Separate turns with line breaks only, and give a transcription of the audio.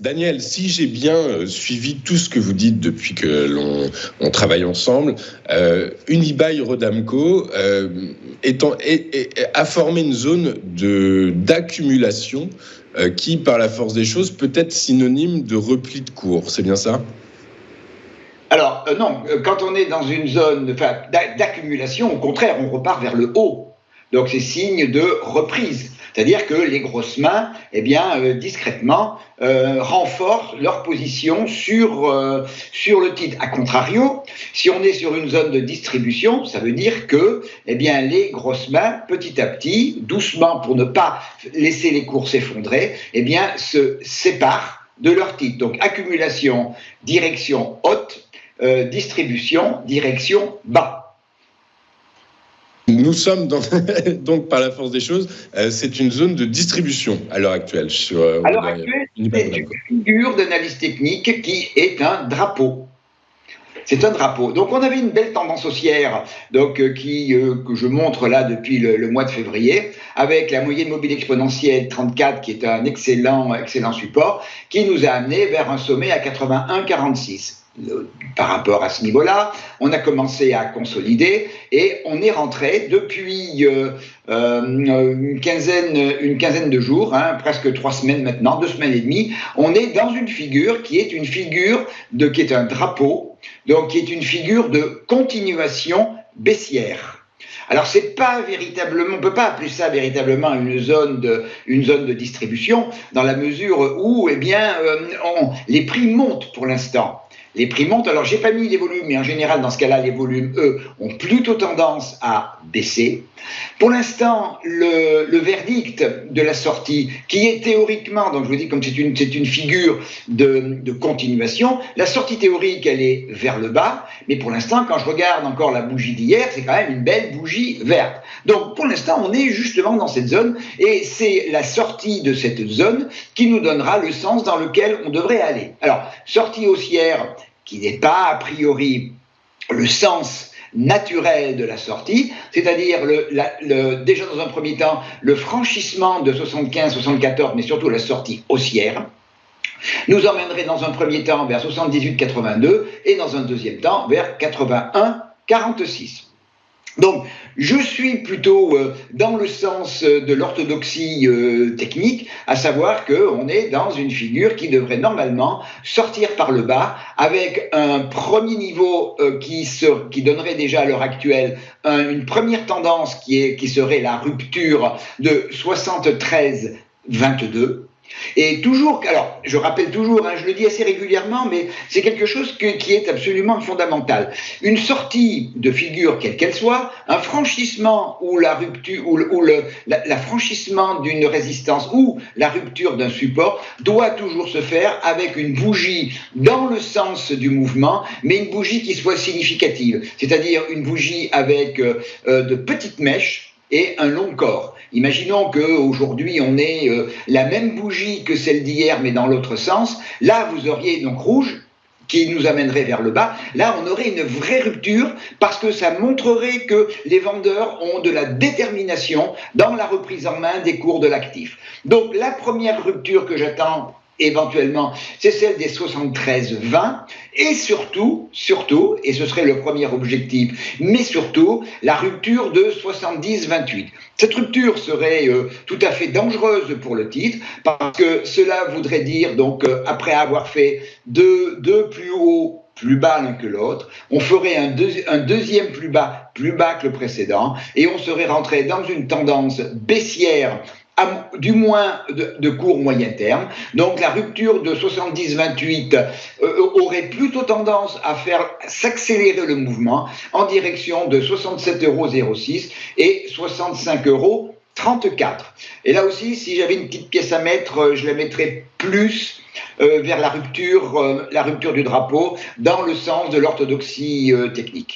Daniel, si j'ai bien suivi tout ce que vous dites depuis que l'on travaille ensemble, Unibail-Rodamco a formé une zone d'accumulation qui, par la force des choses, peut être synonyme de repli de cours. C'est bien ça ?
Alors, non, quand on est dans une zone d'accumulation, au contraire, on repart vers le haut. Donc, c'est signe de reprise. C'est-à-dire que les grosses mains, discrètement, renforcent leur position sur le titre. A contrario, si on est sur une zone de distribution, ça veut dire que les grosses mains, petit à petit, doucement, pour ne pas laisser les cours s'effondrer, se séparent de leur titre. Donc, accumulation, direction haute, distribution, direction bas.
Nous sommes donc, par la force des choses, c'est une zone de distribution à l'heure actuelle.
À l'heure actuelle, c'est une figure d'analyse technique qui est un drapeau. C'est un drapeau. Donc, on avait une belle tendance haussière que je montre là depuis le mois de février, avec la moyenne mobile exponentielle 34, qui est un excellent support, qui nous a amené vers un sommet à 81,46. Par rapport à ce niveau-là, on a commencé à consolider et on est rentré depuis une quinzaine de jours, presque 3 semaines maintenant, 2 semaines et demie. On est dans une figure qui est un drapeau, donc qui est une figure de continuation baissière. Alors, c'est pas véritablement, on peut pas appeler ça véritablement une zone de distribution, dans la mesure où, les prix montent pour l'instant. Les prix montent, alors j'ai pas mis les volumes, mais en général, dans ce cas-là, les volumes, eux, ont plutôt tendance à baisser. Pour l'instant, le verdict de la sortie, qui est théoriquement, donc je vous dis comme c'est une figure de continuation, la sortie théorique, elle est vers le bas, mais pour l'instant, quand je regarde encore la bougie d'hier, c'est quand même une belle bougie verte. Donc pour l'instant, on est justement dans cette zone, et c'est la sortie de cette zone qui nous donnera le sens dans lequel on devrait aller. Alors, sortie haussière, qui n'est pas a priori le sens naturel de la sortie, c'est-à-dire déjà dans un premier temps le franchissement de 75-74, mais surtout la sortie haussière, nous emmènerait dans un premier temps vers 78-82 et dans un deuxième temps vers 81-46. Donc, je suis plutôt dans le sens de l'orthodoxie technique, à savoir qu'on est dans une figure qui devrait normalement sortir par le bas, avec un premier niveau qui donnerait déjà à l'heure actuelle une première tendance qui serait la rupture de 73-22. Et toujours, alors je rappelle toujours, je le dis assez régulièrement, mais c'est quelque chose qui est absolument fondamental. Une sortie de figure, quelle qu'elle soit, un franchissement ou la rupture, franchissement d'une résistance ou la rupture d'un support doit toujours se faire avec une bougie dans le sens du mouvement, mais une bougie qui soit significative, c'est-à-dire une bougie avec de petites mèches et un long corps. Imaginons qu'aujourd'hui, on ait la même bougie que celle d'hier, mais dans l'autre sens. Là, vous auriez donc rouge, qui nous amènerait vers le bas. Là, on aurait une vraie rupture, parce que ça montrerait que les vendeurs ont de la détermination dans la reprise en main des cours de l'actif. Donc, la première rupture que j'attends, éventuellement, c'est celle des 73-20 et surtout, et ce serait le premier objectif, mais surtout, la rupture de 70-28. Cette rupture serait tout à fait dangereuse pour le titre parce que cela voudrait dire, donc, après avoir fait deux plus hauts, plus bas l'un que l'autre, on ferait un deuxième plus bas que le précédent et on serait rentré dans une tendance baissière du moins de court moyen terme. Donc la rupture de 70-28 aurait plutôt tendance à faire s'accélérer le mouvement en direction de 67,06 € et 65,34 €. Et là aussi, si j'avais une petite pièce à mettre, je la mettrais plus vers la rupture du drapeau dans le sens de l'orthodoxie technique.